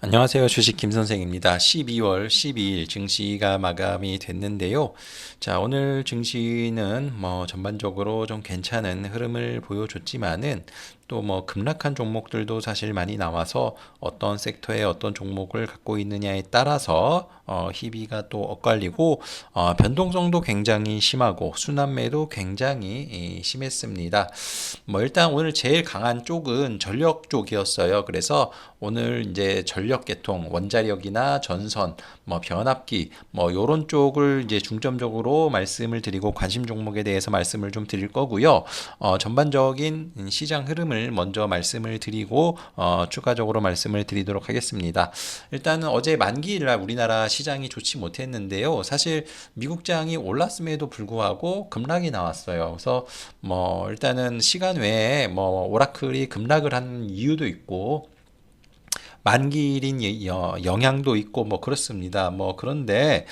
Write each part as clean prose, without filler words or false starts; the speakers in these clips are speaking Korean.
안녕하세요. 주식 김선생입니다. 12월 12일 증시가 마감이 됐는데요. 자, 오늘 증시는 전반적으로 좀 괜찮은 흐름을 보여줬지만은 또 급락한 종목들도 사실 많이 나와서 어떤 섹터에 어떤 종목을 갖고 있느냐에 따라서 희비가 또 엇갈리고 변동성도 굉장히 심하고 순환매도 굉장히 심했습니다. 일단 오늘 제일 강한 쪽은 전력 쪽이었어요. 그래서 오늘 이제 전력 계통, 원자력이나 전선, 변압기, 요런 쪽을 이제 중점적으로 말씀을 드리고 관심 종목에 대해서 말씀을 좀 드릴 거고요. 전반적인 시장 흐름을 먼저 말씀을 드리고 추가적으로 말씀을 드리도록 하겠습니다. 일단은 어제 만기일날 우리나라 시장이 좋지 못했는데요. 사실 미국장이 올랐음에도 불구하고 급락이 나왔어요. 그래서 일단은 시간 외에 오라클이 급락을 한 이유도 있고 만기일인 영향도 있고 그렇습니다. 그런데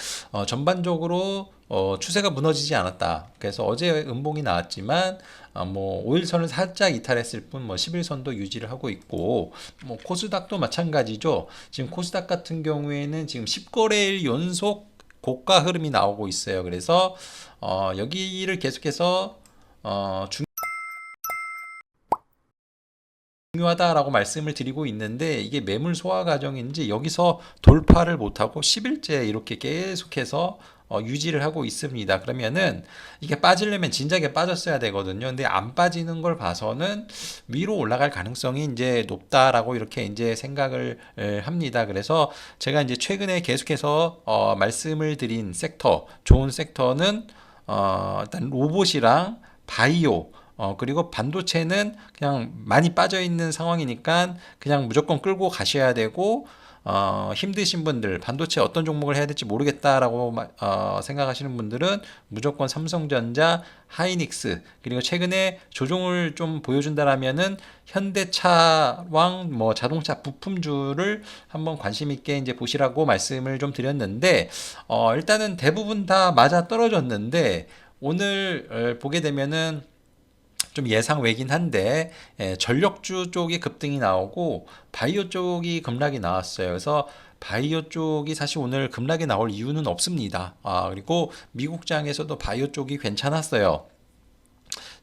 전반적으로 추세가 무너지지 않았다. 그래서 어제 음봉이 나왔지만 5일선을 살짝 이탈했을 뿐 10일선도 유지를 하고 있고 코스닥도 마찬가지죠. 지금 코스닥 같은 경우에는 지금 10거래일 연속 고가 흐름이 나오고 있어요. 그래서 여기를 계속해서 중요하다라고 말씀을 드리고 있는데 이게 매물 소화 과정인지 여기서 돌파를 못하고 10일째 이렇게 계속해서 유지를 하고 있습니다. 그러면은 이게 빠지려면 진작에 빠졌어야 되거든요. 근데 안 빠지는 걸 봐서는 위로 올라갈 가능성이 이제 높다라고 이렇게 이제 생각을 합니다. 그래서 제가 이제 최근에 계속해서 말씀을 드린 섹터, 좋은 섹터는 일단 로봇이랑 바이오 그리고 반도체는 그냥 많이 빠져 있는 상황이니까 그냥 무조건 끌고 가셔야 되고, 힘드신 분들, 반도체 어떤 종목을 해야 될지 모르겠다라고 생각하시는 분들은 무조건 삼성전자, 하이닉스, 그리고 최근에 조종을 좀 보여준다라면은 현대차랑 자동차 부품주를 한번 관심 있게 이제 보시라고 말씀을 좀 드렸는데, 일단은 대부분 다 맞아 떨어졌는데, 오늘 보게 되면은 좀 예상 외긴 한데 전력주 쪽이 급등이 나오고 바이오 쪽이 급락이 나왔어요. 그래서 바이오 쪽이 사실 오늘 급락이 나올 이유는 없습니다. 그리고 미국장에서도 바이오 쪽이 괜찮았어요.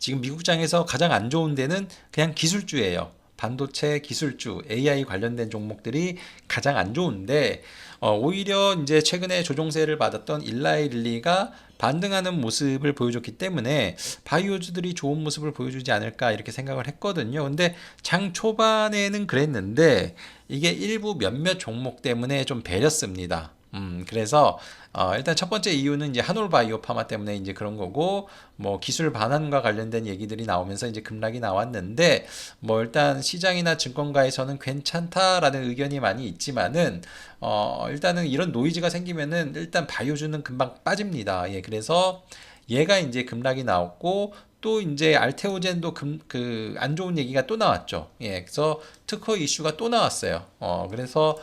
지금 미국장에서 가장 안 좋은 데는 그냥 기술주예요. 반도체 기술주, AI 관련된 종목들이 가장 안 좋은데 오히려 이제 최근에 조종세를 받았던 일라이릴리가 반등하는 모습을 보여줬기 때문에 바이오주들이 좋은 모습을 보여주지 않을까 이렇게 생각을 했거든요. 근데 장 초반에는 그랬는데 이게 일부 몇몇 종목 때문에 좀 배렸습니다. 그래서 일단 첫 번째 이유는 이제 한올바이오 파마 때문에 이제 그런 거고 기술 반환과 관련된 얘기들이 나오면서 이제 급락이 나왔는데 일단 시장이나 증권가에서는 괜찮다라는 의견이 많이 있지만은 일단은 이런 노이즈가 생기면은 일단 바이오주는 금방 빠집니다. 예, 그래서 얘가 이제 급락이 나왔고 또 이제 알테오젠도 그 안 좋은 얘기가 또 나왔죠. 예, 그래서 특허 이슈가 또 나왔어요. 그래서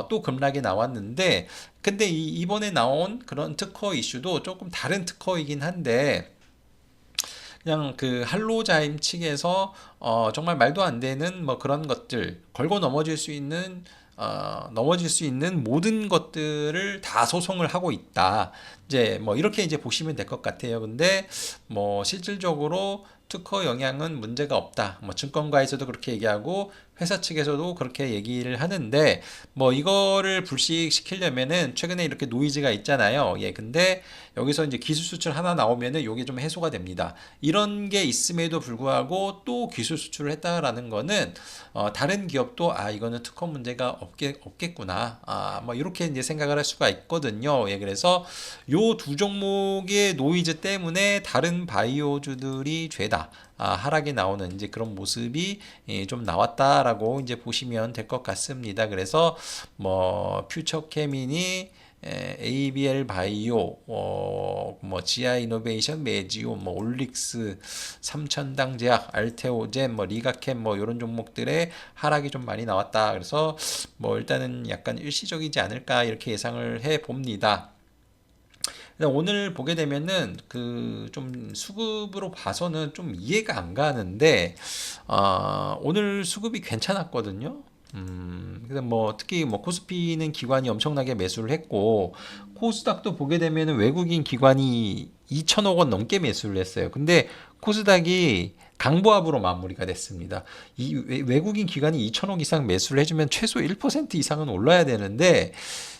또 급락이 나왔는데 근데 이번에 나온 그런 특허 이슈도 조금 다른 특허이긴 한데 그냥 그 할로자임 측에서 정말 말도 안 되는 그런 것들 걸고 넘어질 수 있는 모든 것들을 다 소송을 하고 있다. 이제 이렇게 이제 보시면 될 것 같아요. 근데 실질적으로 특허 영향은 문제가 없다. 증권가에서도 그렇게 얘기하고 회사 측에서도 그렇게 얘기를 하는데 이거를 불식시키려면은 최근에 이렇게 노이즈가 있잖아요. 예, 근데 여기서 이제 기술 수출 하나 나오면은 이게 좀 해소가 됩니다. 이런 게 있음에도 불구하고 또 기술 수출을 했다라는 거는 다른 기업도 이거는 특허 문제가 없겠구나. 이렇게 이제 생각을 할 수가 있거든요. 예, 그래서 요 두 종목의 노이즈 때문에 다른 바이오주들이 죄다. 하락이 나오는 이제 그런 모습이 좀 나왔다라고 이제 보시면 될 것 같습니다. 그래서 퓨처케미니 ABL 바이오, 지아 이노베이션, 메지오, 올릭스, 삼천당 제약, 알테오젠, 리가캠, 이런 종목들의 하락이 좀 많이 나왔다. 그래서 일단은 약간 일시적이지 않을까 이렇게 예상을 해 봅니다. 오늘 보게 되면은 그 좀 수급으로 봐서는 좀 이해가 안 가는데 오늘 수급이 괜찮았거든요. 그래서 뭐 특히 뭐 코스피는 기관이 엄청나게 매수를 했고 코스닥도 보게 되면 외국인 기관이 2천억 원 넘게 매수를 했어요. 근데 코스닥이 강보합으로 마무리가 됐습니다. 이 외국인 기관이 2천억 이상 매수를 해주면 최소 1% 이상은 올라야 되는데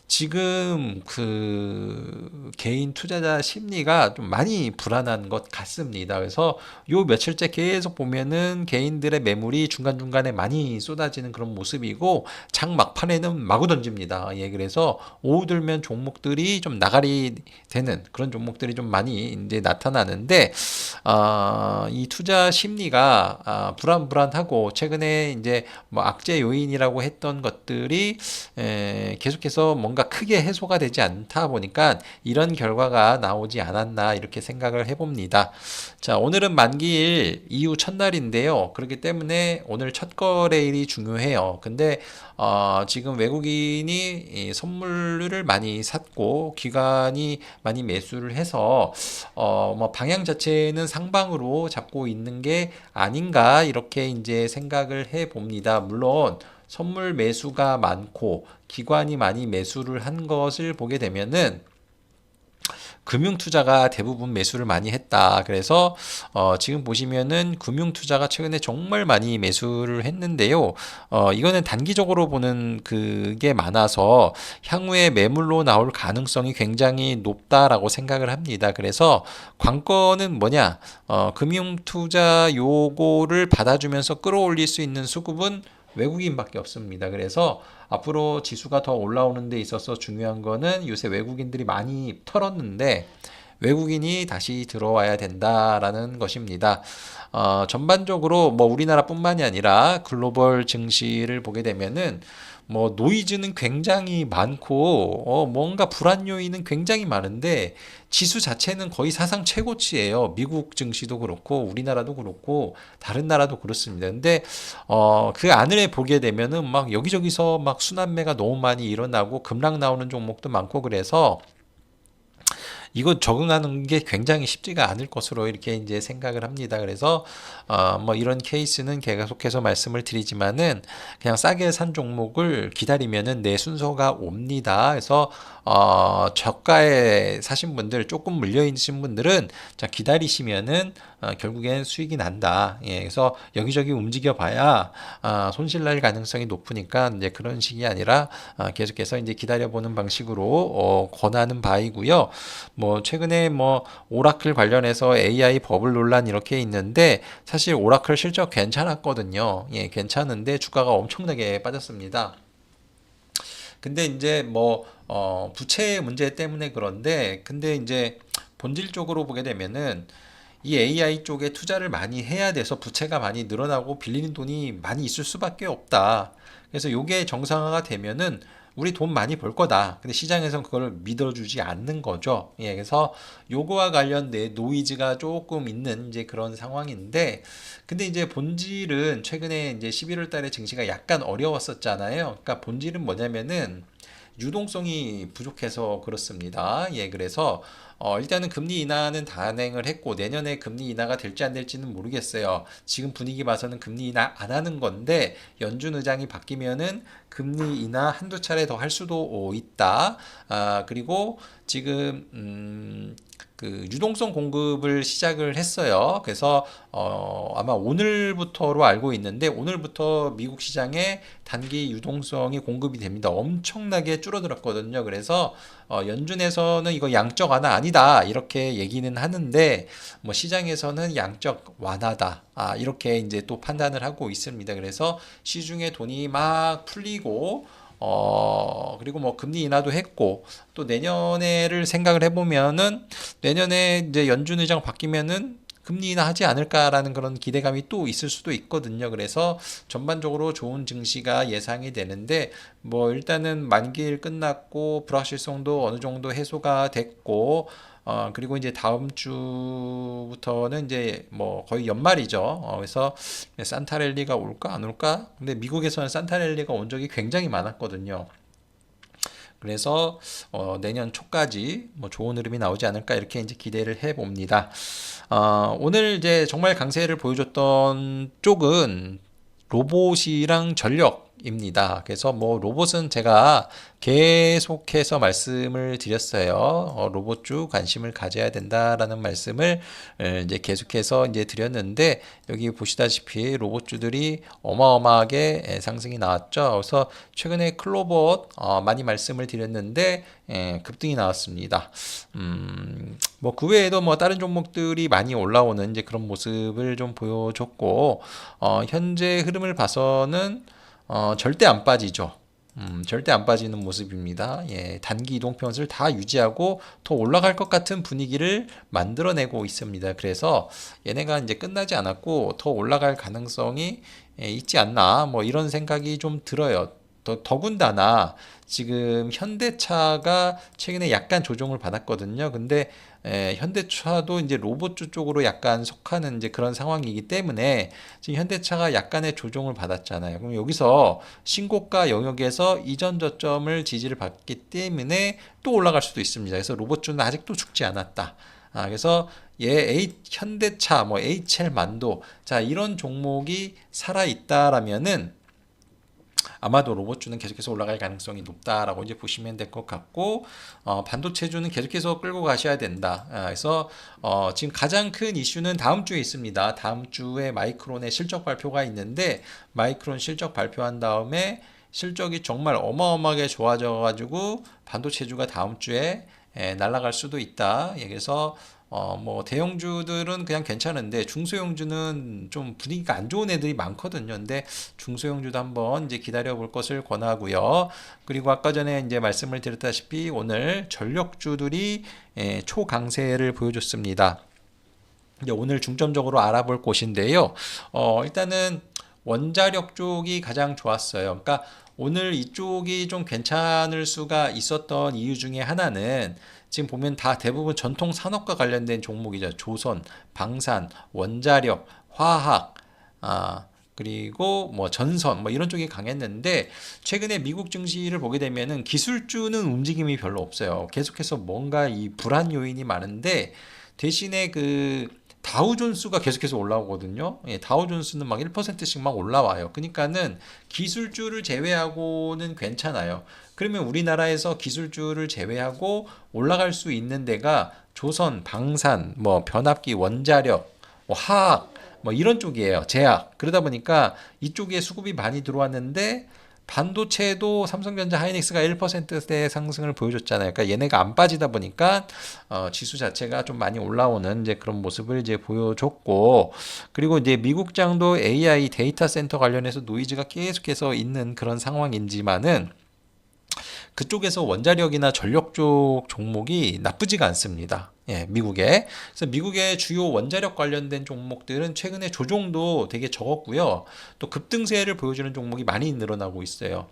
지금 그 개인 투자자 심리가 좀 많이 불안한 것 같습니다. 그래서 요 며칠째 계속 보면은 개인들의 매물이 중간중간에 많이 쏟아지는 그런 모습이고 장 막판에는 마구 던집니다. 예, 그래서 오후 들면 종목들이 좀 나가리 되는 그런 종목들이 좀 많이 이제 나타나는데 이 투자 심리가 불안불안하고 최근에 이제 뭐 악재 요인이라고 했던 것들이 계속해서 뭔가 크게 해소가 되지 않다 보니까 이런 결과가 나오지 않았나 이렇게 생각을 해봅니다. 자, 오늘은 만기일 이후 첫날인데요. 그렇기 때문에 오늘 첫 거래일이 중요해요. 근데 지금 외국인이 이 선물을 많이 샀고 기관이 많이 매수를 해서 뭐 방향 자체는 상방으로 잡고 있는 게 아닌가 이렇게 이제 생각을 해 봅니다. 물론 선물 매수가 많고 기관이 많이 매수를 한 것을 보게 되면은 금융투자가 대부분 매수를 많이 했다. 그래서 지금 보시면은 금융투자가 최근에 정말 많이 매수를 했는데요. 이거는 단기적으로 보는 그게 많아서 향후에 매물로 나올 가능성이 굉장히 높다라고 생각을 합니다. 그래서 관건은 뭐냐? 금융투자 요거를 받아주면서 끌어올릴 수 있는 수급은 외국인밖에 없습니다. 그래서 앞으로 지수가 더 올라오는 데 있어서 중요한 거는 요새 외국인들이 많이 털었는데 외국인이 다시 들어와야 된다라는 것입니다. 전반적으로 뭐 우리나라뿐만이 아니라 글로벌 증시를 보게 되면은 뭐 노이즈는 굉장히 많고 뭔가 불안 요인은 굉장히 많은데 지수 자체는 거의 사상 최고치예요. 미국 증시도 그렇고 우리나라도 그렇고 다른 나라도 그렇습니다. 근데 그 안을 보게 되면은 막 여기저기서 막 순환매가 너무 많이 일어나고 급락 나오는 종목도 많고 그래서 이거 적응하는 게 굉장히 쉽지가 않을 것으로 이렇게 이제 생각을 합니다. 그래서 뭐 이런 케이스는 계속해서 말씀을 드리지만은 그냥 싸게 산 종목을 기다리면은 내 순서가 옵니다. 그래서 저가에 사신 분들 조금 물려 있으신 분들은 자 기다리시면은 결국엔 수익이 난다. 예, 그래서 여기저기 움직여 봐야 손실 날 가능성이 높으니까 이제 그런 식이 아니라 계속해서 이제 기다려보는 방식으로 권하는 바이고요. 뭐 최근에 뭐 오라클 관련해서 AI 버블 논란 이렇게 있는데 사실 오라클 실적 괜찮았거든요. 예, 괜찮은데 주가가 엄청나게 빠졌습니다. 근데 이제 뭐 부채 문제 때문에 그런데 근데 이제 본질적으로 보게 되면은 이 AI 쪽에 투자를 많이 해야 돼서 부채가 많이 늘어나고 빌리는 돈이 많이 있을 수밖에 없다. 그래서 요게 정상화가 되면은 우리 돈 많이 벌 거다. 근데 시장에서는 그걸 믿어주지 않는 거죠. 예, 그래서 요거와 관련된 노이즈가 조금 있는 이제 그런 상황인데, 근데 이제 본질은 최근에 이제 11월 달에 증시가 약간 어려웠었잖아요. 그러니까 본질은 뭐냐면은 유동성이 부족해서 그렇습니다. 예, 그래서 일단은 금리 인하는 단행을 했고 내년에 금리 인하가 될지 안 될지는 모르겠어요. 지금 분위기 봐서는 금리 인하 안 하는 건데 연준 의장이 바뀌면은 금리 인하 한두 차례 더 할 수도 있다. 그리고 지금 그 유동성 공급을 시작을 했어요. 그래서 아마 오늘부터로 알고 있는데 오늘부터 미국 시장에 단기 유동성이 공급이 됩니다. 엄청나게 줄어들었거든요. 그래서 연준에서는 이거 양적 완화 아니다 이렇게 얘기는 하는데 뭐 시장에서는 양적 완화다 이렇게 이제 또 판단을 하고 있습니다. 그래서 시중에 돈이 막 풀리고 그리고 뭐 금리 인하도 했고 또 내년에를 생각을 해보면은 내년에 이제 연준 의장 바뀌면은 금리 인하하지 않을까라는 그런 기대감이 또 있을 수도 있거든요. 그래서 전반적으로 좋은 증시가 예상이 되는데 뭐 일단은 만기일 끝났고 불확실성도 어느 정도 해소가 됐고 그리고 이제 다음 주부터는 이제 뭐 거의 연말이죠. 그래서 산타랠리가 올까 안 올까? 근데 미국에서는 산타랠리가 온 적이 굉장히 많았거든요. 그래서 내년 초까지 뭐 좋은 흐름이 나오지 않을까 이렇게 이제 기대를 해 봅니다. 오늘 이제 정말 강세를 보여줬던 쪽은 로봇이랑 전력 전력입니다. 그래서 뭐 로봇은 제가 계속해서 말씀을 드렸어요. 로봇주 관심을 가져야 된다라는 말씀을 이제 계속해서 이제 드렸는데 여기 보시다시피 로봇주들이 어마어마하게 상승이 나왔죠. 그래서 최근에 클로봇 많이 말씀을 드렸는데 급등이 나왔습니다. 뭐 그 외에도 뭐 다른 종목들이 많이 올라오는 이제 그런 모습을 좀 보여줬고 현재 흐름을 봐서는 절대 안 빠지죠. 절대 안 빠지는 모습입니다. 예, 단기 이동평선을 다 유지하고 더 올라갈 것 같은 분위기를 만들어내고 있습니다. 그래서 얘네가 이제 끝나지 않았고 더 올라갈 가능성이 있지 않나 뭐 이런 생각이 좀 들어요. 더군다나 지금 현대차가 최근에 약간 조정을 받았거든요. 근데 현대차도 이제 로봇주 쪽으로 약간 속하는 이제 그런 상황이기 때문에 지금 현대차가 약간의 조정을 받았잖아요. 그럼 여기서 신고가 영역에서 이전 저점을 지지를 받기 때문에 또 올라갈 수도 있습니다. 그래서 로봇주는 아직도 죽지 않았다. 그래서 현대차, 뭐 HL 만도, 자 이런 종목이 살아 있다라면은 아마도 로봇주는 계속해서 올라갈 가능성이 높다라고 이제 보시면 될 것 같고 반도체주는 계속해서 끌고 가셔야 된다. 그래서 지금 가장 큰 이슈는 다음 주에 있습니다. 다음 주에 마이크론의 실적 발표가 있는데 마이크론 실적 발표한 다음에 실적이 정말 어마어마하게 좋아져 가지고 반도체주가 다음 주에 날아갈 수도 있다. 그래서 뭐 대형주들은 그냥 괜찮은데 중소형주는 좀 분위기가 안 좋은 애들이 많거든요. 근데 중소형주도 한번 이제 기다려 볼 것을 권하고요. 그리고 아까 전에 이제 말씀을 드렸다시피 오늘 전력주들이 초강세를 보여줬습니다. 이제 오늘 중점적으로 알아볼 곳인데요. 일단은 원자력 쪽이 가장 좋았어요. 그러니까 오늘 이쪽이 좀 괜찮을 수가 있었던 이유 중에 하나는 지금 보면 다 대부분 전통 산업과 관련된 종목이죠. 조선, 방산, 원자력, 화학, 그리고 뭐 전선 뭐 이런 쪽이 강했는데 최근에 미국 증시를 보게 되면은 기술주는 움직임이 별로 없어요. 계속해서 뭔가 이 불안 요인이 많은데 대신에 그 다우존스가 계속해서 올라오거든요. 예, 다우존스는 막 1%씩 막 올라와요. 그러니까는 기술주를 제외하고는 괜찮아요. 그러면 우리나라에서 기술주를 제외하고 올라갈 수 있는 데가 조선, 방산, 뭐 변압기, 원자력, 뭐 화학, 뭐 이런 쪽이에요. 제약. 그러다 보니까 이쪽에 수급이 많이 들어왔는데 반도체도 삼성전자 하이닉스가 1%대 상승을 보여줬잖아요. 그러니까 얘네가 안 빠지다 보니까 지수 자체가 좀 많이 올라오는 이제 그런 모습을 이제 보여줬고, 그리고 이제 미국장도 AI 데이터 센터 관련해서 노이즈가 계속해서 있는 그런 상황인지만은 그쪽에서 원자력이나 전력 쪽 종목이 나쁘지가 않습니다. 예, 미국에. 그래서 미국의 주요 원자력 관련된 종목들은 최근에 조정도 되게 적었고요. 또 급등세를 보여주는 종목이 많이 늘어나고 있어요.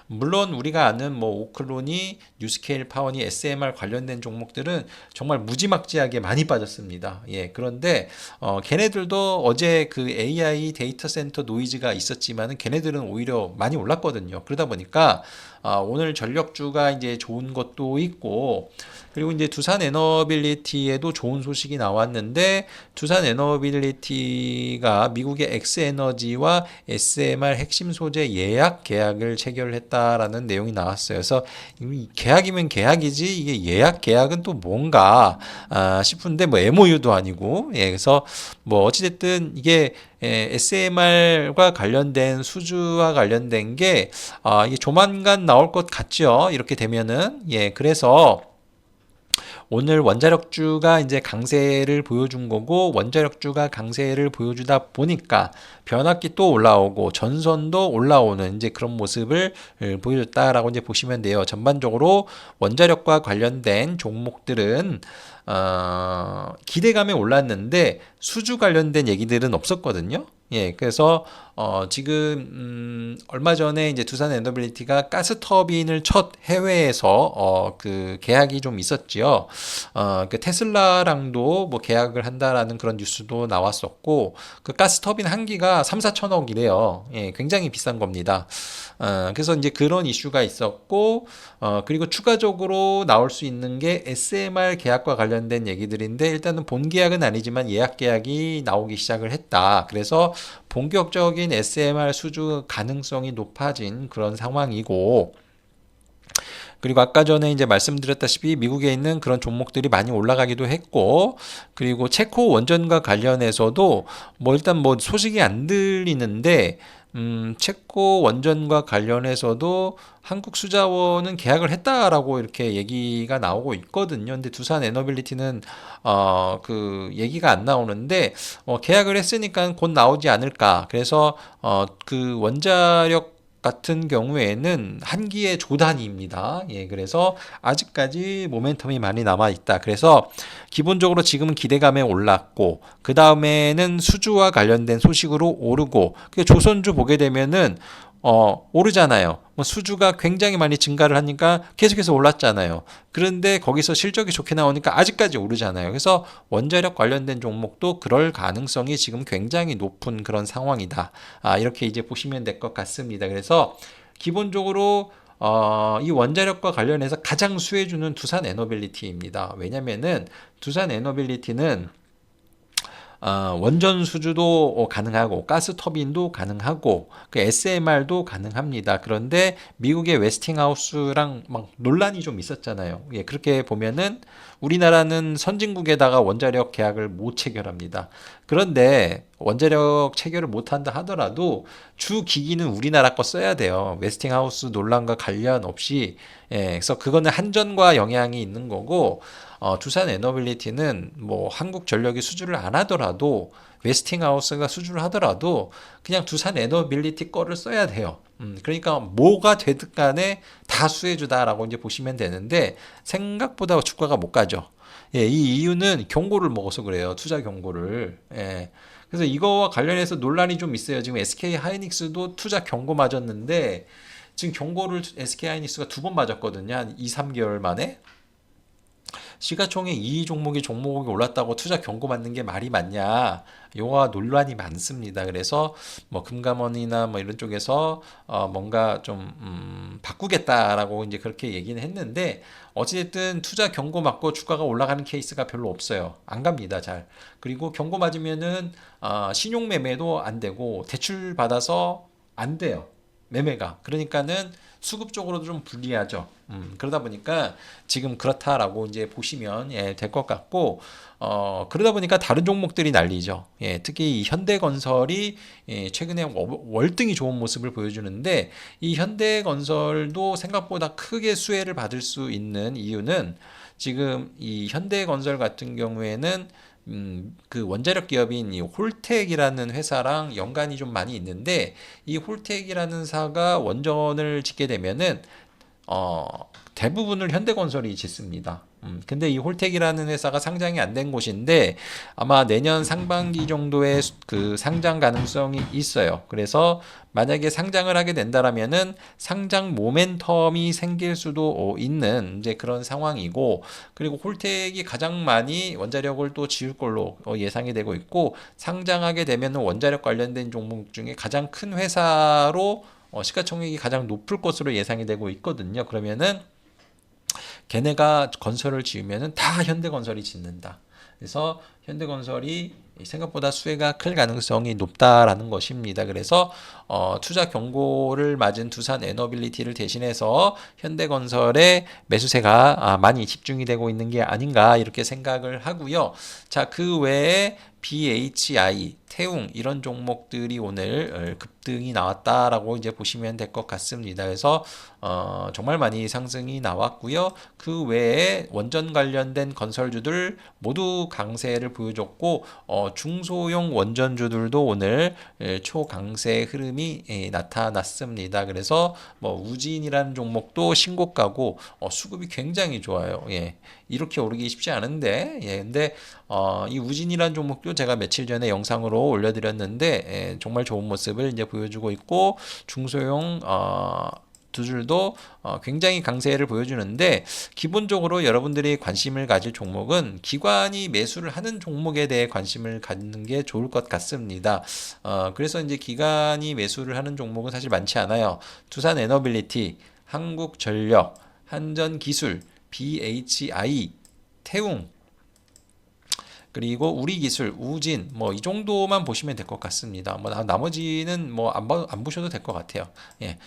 물론 우리가 아는 뭐 오클론이, 뉴스케일 파원이, SMR 관련된 종목들은 정말 무지막지하게 많이 빠졌습니다. 예, 그런데 걔네들도 어제 그 AI 데이터 센터 노이즈가 있었지만은 걔네들은 오히려 많이 올랐거든요. 그러다 보니까 오늘 전력주가 이제 좋은 것도 있고, 그리고 이제 두산 에너빌리티에도 좋은 소식이 나왔는데 두산 에너빌리티가 미국의 엑스에너지와 SMR 핵심 소재 예약 계약을 체결했다라는 내용이 나왔어요. 그래서 계약이면 계약이지 이게 예약 계약은 또 뭔가 싶은데 뭐 MOU도 아니고, 예, 그래서 뭐 어찌됐든 이게 SMR과 관련된 수주와 관련된 게 이게 조만간 나올 것 같죠. 이렇게 되면은, 예, 그래서 오늘 원자력주가 이제 강세를 보여준 거고, 원자력주가 강세를 보여주다 보니까 변압기 또 올라오고 전선도 올라오는 이제 그런 모습을 보여줬다라고 이제 보시면 돼요. 전반적으로 원자력과 관련된 종목들은 기대감에 올랐는데 수주 관련된 얘기들은 없었거든요. 예, 그래서 지금 얼마 전에 이제 두산 에너빌리티가 가스터빈을 첫 해외에서 그 계약이 좀 있었지요. 그 테슬라랑도 뭐 계약을 한다라는 그런 뉴스도 나왔었고, 그 가스터빈 한 기가 3, 4천억이래요. 예, 굉장히 비싼 겁니다. 그래서 이제 그런 이슈가 있었고, 그리고 추가적으로 나올 수 있는 게 SMR 계약과 관련된 얘기들인데, 일단은 본 계약은 아니지만 예약 계약이 나오기 시작을 했다. 그래서 본격적인 SMR 수주 가능성이 높아진 그런 상황이고, 그리고 아까 전에 이제 말씀드렸다시피 미국에 있는 그런 종목들이 많이 올라가기도 했고, 그리고 체코 원전과 관련해서도 뭐 일단 뭐 소식이 안 들리는데, 체코 원전과 관련해서도 한국 수자원은 계약을 했다라고 이렇게 얘기가 나오고 있거든요. 근데 두산 에너빌리티는 그 얘기가 안 나오는데, 계약을 했으니까 곧 나오지 않을까. 그래서 그 원자력 같은 경우에는 한기의 조단위입니다. 예, 그래서 아직까지 모멘텀이 많이 남아 있다. 그래서 기본적으로 지금은 기대감에 올랐고, 그 다음에는 수주와 관련된 소식으로 오르고, 그 조선주 보게 되면은 오르잖아요. 뭐 수주가 굉장히 많이 증가를 하니까 계속해서 올랐잖아요. 그런데 거기서 실적이 좋게 나오니까 아직까지 오르잖아요. 그래서 원자력 관련된 종목도 그럴 가능성이 지금 굉장히 높은 그런 상황이다. 이렇게 이제 보시면 될 것 같습니다. 그래서 기본적으로 이 원자력과 관련해서 가장 수혜주는 두산 에너빌리티입니다. 왜냐면은 두산 에너빌리티는 원전 수주도 가능하고 가스 터빈도 가능하고 그 SMR도 가능합니다. 그런데 미국의 웨스팅하우스랑 막 논란이 좀 있었잖아요. 예, 그렇게 보면은 우리나라는 선진국에다가 원자력 계약을 못 체결합니다. 그런데 원자력 체결을 못 한다 하더라도 주 기기는 우리나라 거 써야 돼요. 웨스팅하우스 논란과 관련 없이. 예, 그래서 그거는 한전과 영향이 있는 거고, 두산 에너빌리티는 뭐 한국전력이 수주를 안 하더라도 웨스팅하우스가 수주를 하더라도 그냥 두산 에너빌리티 거를 써야 돼요. 그러니까 뭐가 되든 간에 다 수혜주다라고 이제 보시면 되는데, 생각보다 주가가 못 가죠. 예, 이 이유는 경고를 먹어서 그래요. 투자 경고를. 예. 그래서 이거와 관련해서 논란이 좀 있어요. 지금 SK 하이닉스도 투자 경고 맞았는데, 지금 경고를 SK 하이닉스가 두 번 맞았거든요. 한 2, 3개월 만에. 시가총액 2위 종목이 올랐다고 투자 경고 받는 게 말이 맞냐? 요가 논란이 많습니다. 그래서 뭐 금감원이나 뭐 이런 쪽에서 뭔가 좀 바꾸겠다라고 이제 그렇게 얘기는 했는데, 어찌됐든 투자 경고 맞고 주가가 올라가는 케이스가 별로 없어요. 안 갑니다, 잘. 그리고 경고 맞으면은 신용 매매도 안 되고 대출 받아서 안 돼요. 매매가. 그러니까는 수급 적으로도 좀 불리하죠. 그러다 보니까 지금 그렇다라고 이제 보시면 예, 될 것 같고, 그러다 보니까 다른 종목들이 난리죠. 예, 특히 이 현대건설이 최근에 월등히 좋은 모습을 보여주는데, 이 현대건설도 생각보다 크게 수혜를 받을 수 있는 이유는, 지금 이 현대건설 같은 경우에는 그 원자력 기업인 이 홀텍이라는 회사랑 연관이 좀 많이 있는데, 이 홀텍이라는 사가 원전을 짓게 되면은 어, 대부분을 현대건설이 짓습니다. 근데 이 홀텍이라는 회사가 상장이 안 된 곳인데 아마 내년 상반기 정도에 그 상장 가능성이 있어요. 그래서 만약에 상장을 하게 된다라면은 상장 모멘텀이 생길 수도 있는 이제 그런 상황이고, 그리고 홀텍이 가장 많이 원자력을 또 지을 걸로 예상이 되고 있고, 상장하게 되면 원자력 관련된 종목 중에 가장 큰 회사로 시가총액이 가장 높을 것으로 예상이 되고 있거든요. 그러면은 걔네가 건설을 지으면은 다 현대건설이 짓는다. 그래서 현대건설이 생각보다 수혜가 클 가능성이 높다라는 것입니다. 그래서 투자 경고를 맞은 두산 에너빌리티를 대신해서 현대건설의 매수세가 많이 집중이 되고 있는 게 아닌가 이렇게 생각을 하고요. 자, 그 외에 BHI, 태웅 이런 종목들이 오늘 급등이 나왔다라고 이제 보시면 될 것 같습니다. 그래서 정말 많이 상승이 나왔고요. 그 외에 원전 관련된 건설주들 모두 강세를 보여줬고, 중소형 원전주들도 오늘 초강세 흐름이 나타났습니다. 그래서 뭐 우진이라는 종목도 신고가고 수급이 굉장히 좋아요. 예. 이렇게 오르기 쉽지 않은데, 예. 근데 이 우진이라는 종목도 제가 며칠 전에 영상으로 올려드렸는데, 예, 정말 좋은 모습을 이제 보여주고 있고, 중소형 두 줄도 굉장히 강세를 보여주는데, 기본적으로 여러분들이 관심을 가질 종목은 기관이 매수를 하는 종목에 대해 관심을 갖는 게 좋을 것 같습니다. 그래서 이제 기관이 매수를 하는 종목은 사실 많지 않아요. 두산 에너빌리티, 한국전력, 한전기술, BHI, 태웅 그리고 우리 기술, 우진 뭐 이 정도만 보시면 될 것 같습니다. 뭐 나머지는 뭐 안 보셔도 될 것 같아요. 예.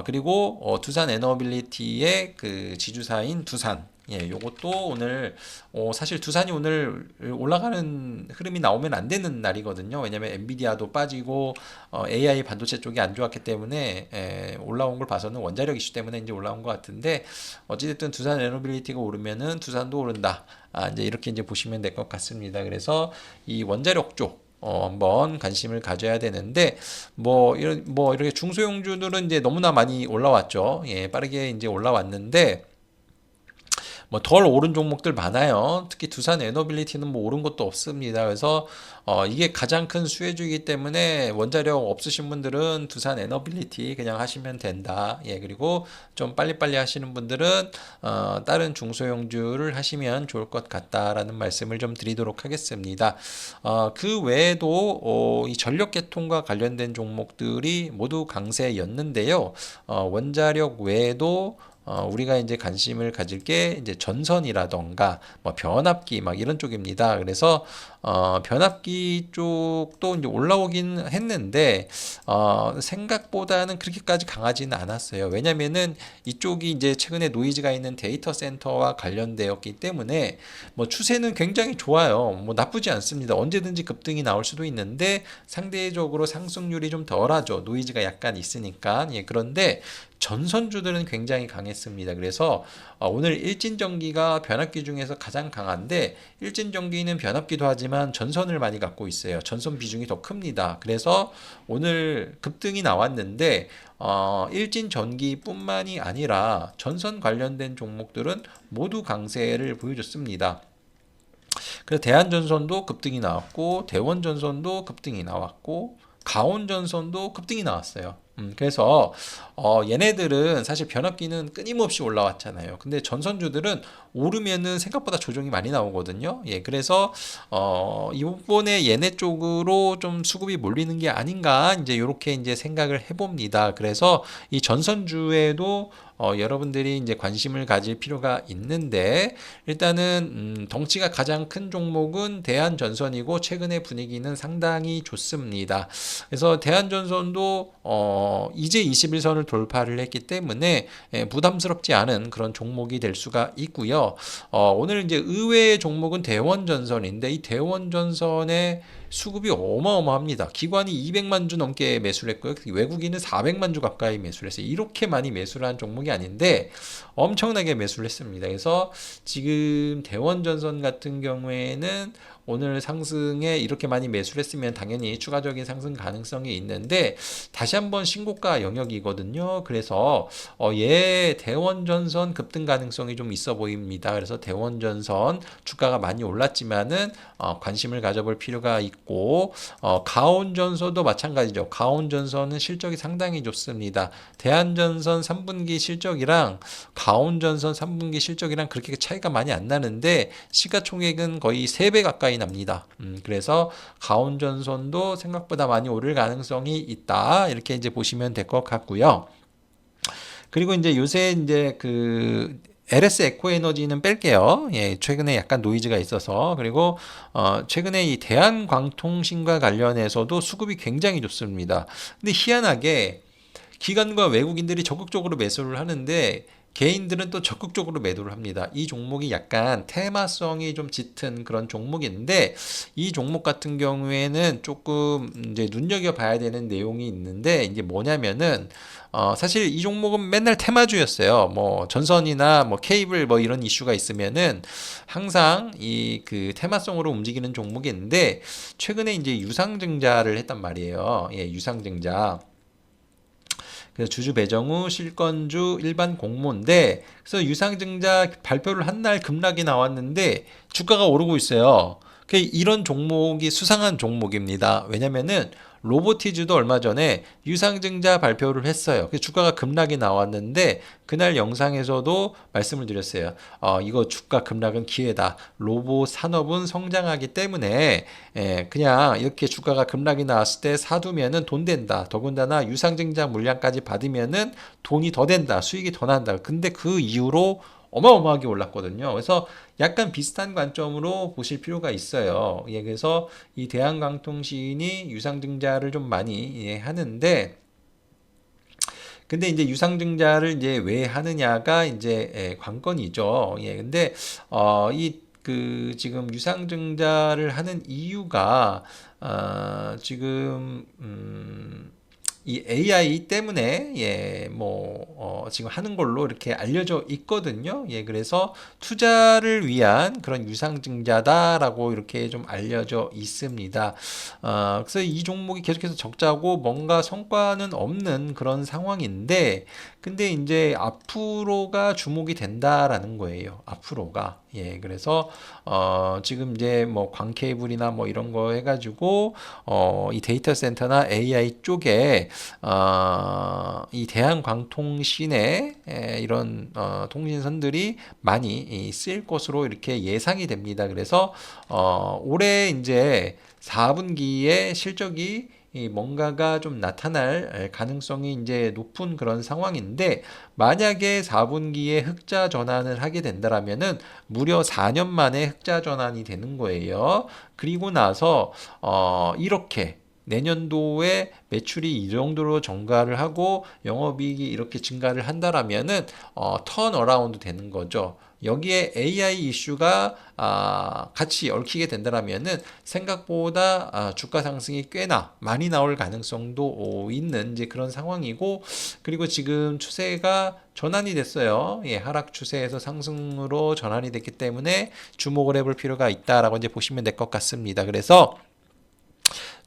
그리고 두산 에너빌리티의 그 지주사인 두산. 예, 요것도 오늘 사실 두산이 오늘 올라가는 흐름이 나오면 안 되는 날이거든요. 왜냐면 엔비디아도 빠지고 AI 반도체 쪽이 안 좋았기 때문에 올라온 걸 봐서는 원자력 이슈 때문에 이제 올라온 것 같은데 어찌됐든 두산 에너빌리티가 오르면은 두산도 오른다. 이제 이렇게 이제 보시면 될 것 같습니다. 그래서 이 원자력 쪽 한번 관심을 가져야 되는데 뭐 이렇게 중소형주들은 이제 너무나 많이 올라왔죠. 예, 빠르게 이제 올라왔는데 뭐 덜 오른 종목들 많아요. 특히 두산 에너빌리티는 뭐 오른 것도 없습니다. 그래서 이게 가장 큰 수혜주이기 때문에 원자력 없으신 분들은 두산 에너빌리티 그냥 하시면 된다. 예, 그리고 좀 빨리빨리 하시는 분들은 다른 중소형주를 하시면 좋을 것 같다라는 말씀을 좀 드리도록 하겠습니다. 그 외에도 이 전력계통과 관련된 종목들이 모두 강세였는데요. 원자력 외에도 우리가 이제 관심을 가질 게 이제 전선이라던가 뭐 변압기 막 이런 쪽입니다. 그래서 변압기 쪽도 이제 올라오긴 했는데 생각보다는 그렇게까지 강하지는 않았어요. 왜냐면은 이쪽이 이제 최근에 노이즈가 있는 데이터 센터와 관련되었기 때문에 뭐 추세는 굉장히 좋아요. 뭐 나쁘지 않습니다. 언제든지 급등이 나올 수도 있는데 상대적으로 상승률이 좀 덜하죠. 노이즈가 약간 있으니까. 예, 그런데 전선주들은 굉장히 강했습니다. 그래서 오늘 일진전기가 변압기 중에서 가장 강한데 일진전기는 변압기도 하지만 전선을 많이 갖고 있어요. 전선 비중이 더 큽니다. 그래서 오늘 급등이 나왔는데 일진전기뿐만이 아니라 전선 관련된 종목들은 모두 강세를 보여줬습니다. 그래서 대한전선도 급등이 나왔고 대원전선도 급등이 나왔고 가온전선도 급등이 나왔어요. 그래서 얘네들은 사실 변압기는 끊임없이 올라왔잖아요. 근데 전선주들은 오르면은 생각보다 조정이 많이 나오거든요. 예, 그래서 이번에 얘네 쪽으로 좀 수급이 몰리는 게 아닌가 이제 이렇게 이제 생각을 해봅니다. 그래서 이 전선주에도 여러분들이 이제 관심을 가질 필요가 있는데 일단은 덩치가 가장 큰 종목은 대한전선이고 최근의 분위기는 상당히 좋습니다. 그래서 대한전선도 이제 21선을 돌파를 했기 때문에 부담스럽지 않은 그런 종목이 될 수가 있고요. 오늘 이제 의외의 종목은 대원전선인데 이 대원전선의 수급이 어마어마합니다. 기관이 200만 주 넘게 매수를 했고요. 외국인은 400만 주 가까이 매수를 했어요. 이렇게 많이 매수를 한 종목이 아닌데 엄청나게 매수를 했습니다. 그래서 지금 대원전선 같은 경우에는 오늘 상승에 이렇게 많이 매수를 했으면 당연히 추가적인 상승 가능성이 있는데 다시 한번 신고가 영역이거든요. 그래서 얘 대원전선 급등 가능성이 좀 있어 보입니다. 그래서 대원전선 주가가 많이 올랐지만은 관심을 가져볼 필요가 있고 가온전선도 마찬가지죠. 가온전선은 실적이 상당히 좋습니다. 대한전선 3분기 실적이랑 가온전선 3분기 실적이랑 그렇게 차이가 많이 안 나는데 시가총액은 거의 3배 가까이 납니다. 그래서 가온전선도 생각보다 많이 오를 가능성이 있다. 이렇게 이제 보시면 될 것 같고요. 그리고 이제 요새 이제 그 LS 에코에너지는 뺄게요. 예, 최근에 약간 노이즈가 있어서. 그리고 최근에 이 대한광통신과 관련해서도 수급이 굉장히 좋습니다. 근데 희한하게 기관과 외국인들이 적극적으로 매수를 하는데 개인들은 또 적극적으로 매도를 합니다. 이 종목이 약간 테마성이 좀 짙은 그런 종목인데 이 종목 같은 경우에는 조금 이제 눈여겨봐야 되는 내용이 있는데 이게 뭐냐면은 사실 이 종목은 맨날 테마주였어요. 뭐 전선이나 뭐 케이블 뭐 이런 이슈가 있으면은 항상 이 그 테마성으로 움직이는 종목인데 최근에 이제 유상증자를 했단 말이에요. 예, 유상증자. 그래서 주주 배정 후 실권주 일반 공모인데 그래서 유상증자 발표를 한 날 급락이 나왔는데 주가가 오르고 있어요. 이런 종목이 수상한 종목입니다. 왜냐면은 로보티즈도 얼마 전에 유상증자 발표를 했어요. 그래서 주가가 급락이 나왔는데 그날 영상에서도 말씀을 드렸어요. 이거 주가 급락은 기회다. 로봇 산업은 성장하기 때문에 그냥 이렇게 주가가 급락이 나왔을 때 사두면은 돈 된다. 더군다나 유상증자 물량까지 받으면은 돈이 더 된다. 수익이 더 난다. 근데 그 이후로 어마어마하게 올랐거든요. 그래서 약간 비슷한 관점으로 보실 필요가 있어요. 예, 그래서 이 대한광통신이 유상증자를 좀 많이 예, 하는데 근데 이제 유상증자를 이제 왜 하느냐가 이제 관건이죠. 예, 근데 이 그 지금 유상증자를 하는 이유가 지금 이 AI 때문에 지금 하는 걸로 이렇게 알려져 있거든요. 예, 그래서 투자를 위한 그런 유상증자다라고 이렇게 좀 알려져 있습니다. 그래서 이 종목이 계속해서 적자고 뭔가 성과는 없는 그런 상황인데, 근데 이제 앞으로가 주목이 된다라는 거예요. 앞으로가. 예, 그래서 지금 이제 뭐 광케이블이나 뭐 이런 거 해가지고 이 데이터 센터나 AI 쪽에 이 대한광통신의 이런 통신선들이 많이 쓰일 것으로 이렇게 예상이 됩니다. 그래서 올해 이제 4분기에 실적이 이 뭔가가 좀 나타날 가능성이 이제 높은 그런 상황인데 만약에 4분기에 흑자 전환을 하게 된다라면은 무려 4년 만에 흑자 전환이 되는 거예요. 그리고 나서 이렇게 내년도에 매출이 이 정도로 증가를 하고 영업이익이 이렇게 증가를 한다라면은 턴 어라운드 되는 거죠. 여기에 AI 이슈가 같이 얽히게 된다라면은 생각보다 주가 상승이 꽤나 많이 나올 가능성도 있는 이제 그런 상황이고 그리고 지금 추세가 전환이 됐어요. 예, 하락 추세에서 상승으로 전환이 됐기 때문에 주목을 해볼 필요가 있다라고 이제 보시면 될 것 같습니다. 그래서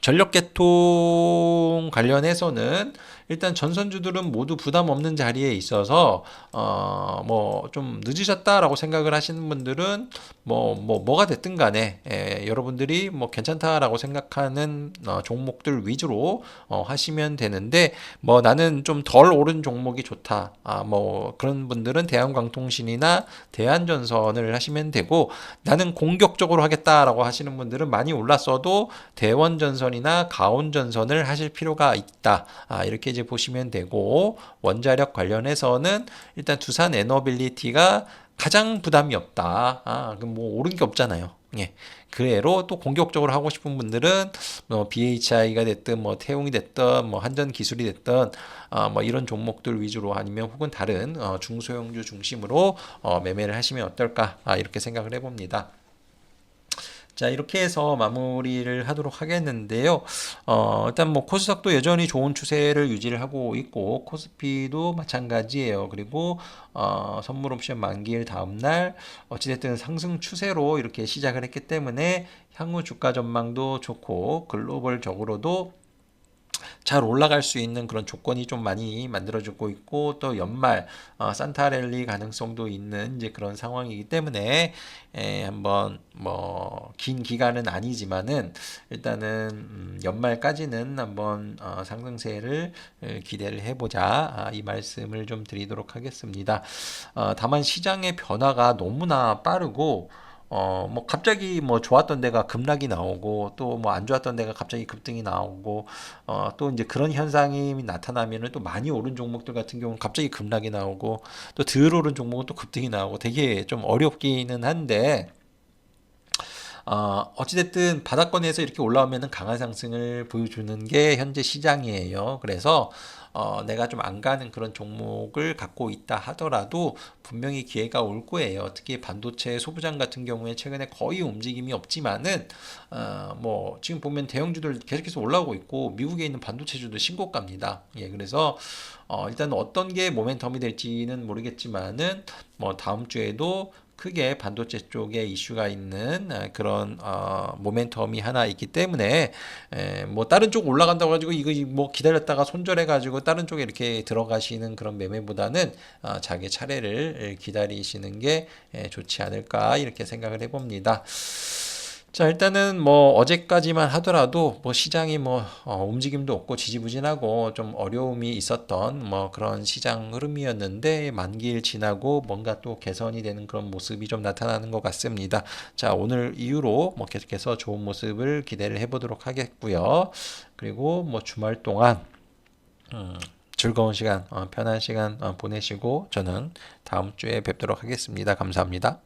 전력계통 관련해서는 일단 전선주들은 모두 부담 없는 자리에 있어서 뭐 좀 늦으셨다라고 생각을 하시는 분들은 뭐가 됐든 간에 여러분들이 뭐 괜찮다라고 생각하는 종목들 위주로 하시면 되는데 뭐 나는 좀 덜 오른 종목이 좋다. 뭐 그런 분들은 대한광통신이나 대한전선을 하시면 되고 나는 공격적으로 하겠다라고 하시는 분들은 많이 올랐어도 대원전선이나 가온전선을 하실 필요가 있다. 이렇게 이제 보시면 되고 원자력 관련해서는 일단 두산 에너빌리티가 가장 부담이 없다. 그럼 뭐 오른 게 없잖아요. 예. 그래로 또 공격적으로 하고 싶은 분들은 뭐 BHI가 됐든 뭐 태용이 됐든 뭐 한전 기술이 됐든 뭐 이런 종목들 위주로 아니면 혹은 다른 중소형주 중심으로 매매를 하시면 어떨까 이렇게 생각을 해봅니다. 자, 이렇게 해서 마무리를 하도록 하겠는데요. 일단 뭐 코스닥도 여전히 좋은 추세를 유지를 하고 있고 코스피도 마찬가지예요. 그리고 선물 옵션 만기일 다음 날 어찌됐든 상승 추세로 이렇게 시작을 했기 때문에 향후 주가 전망도 좋고 글로벌적으로도 잘 올라갈 수 있는 그런 조건이 좀 많이 만들어지고 있고 또 연말 산타랠리 가능성도 있는 이제 그런 상황이기 때문에 한번 뭐 긴 기간은 아니지만은 일단은 연말까지는 한번 상승세를 기대를 해보자 이 말씀을 좀 드리도록 하겠습니다. 다만 시장의 변화가 너무나 빠르고 뭐 갑자기 뭐 좋았던 데가 급락이 나오고 또 뭐 안 좋았던 데가 갑자기 급등이 나오고 또 이제 그런 현상이 나타나면은 또 많이 오른 종목들 같은 경우는 갑자기 급락이 나오고 또 덜 오른 종목은 또 급등이 나오고 되게 좀 어렵기는 한데 어찌됐든 바닥권에서 이렇게 올라오면은 강한 상승을 보여주는 게 현재 시장이에요. 그래서 내가 좀 안 가는 그런 종목을 갖고 있다 하더라도 분명히 기회가 올 거예요. 특히 반도체 소부장 같은 경우에 최근에 거의 움직임이 없지만은 뭐 지금 보면 대형주들 계속해서 올라오고 있고 미국에 있는 반도체주도 신고가입니다. 예, 그래서 일단 어떤 게 모멘텀이 될지는 모르겠지만은 뭐 다음 주에도 크게 반도체 쪽에 이슈가 있는 그런 모멘텀이 하나 있기 때문에 뭐 다른 쪽 올라간다고 가지고 이거 뭐 기다렸다가 손절해 가지고 다른 쪽에 이렇게 들어가시는 그런 매매보다는 자기 차례를 기다리시는 게 좋지 않을까 이렇게 생각을 해봅니다. 자, 일단은 뭐 어제까지만 하더라도 뭐 시장이 뭐 움직임도 없고 지지부진하고 좀 어려움이 있었던 뭐 그런 시장 흐름이었는데 만기일 지나고 뭔가 또 개선이 되는 그런 모습이 좀 나타나는 것 같습니다. 자, 오늘 이후로 뭐 계속해서 좋은 모습을 기대를 해보도록 하겠고요. 그리고 뭐 주말 동안 즐거운 시간, 편한 시간 보내시고 저는 다음 주에 뵙도록 하겠습니다. 감사합니다.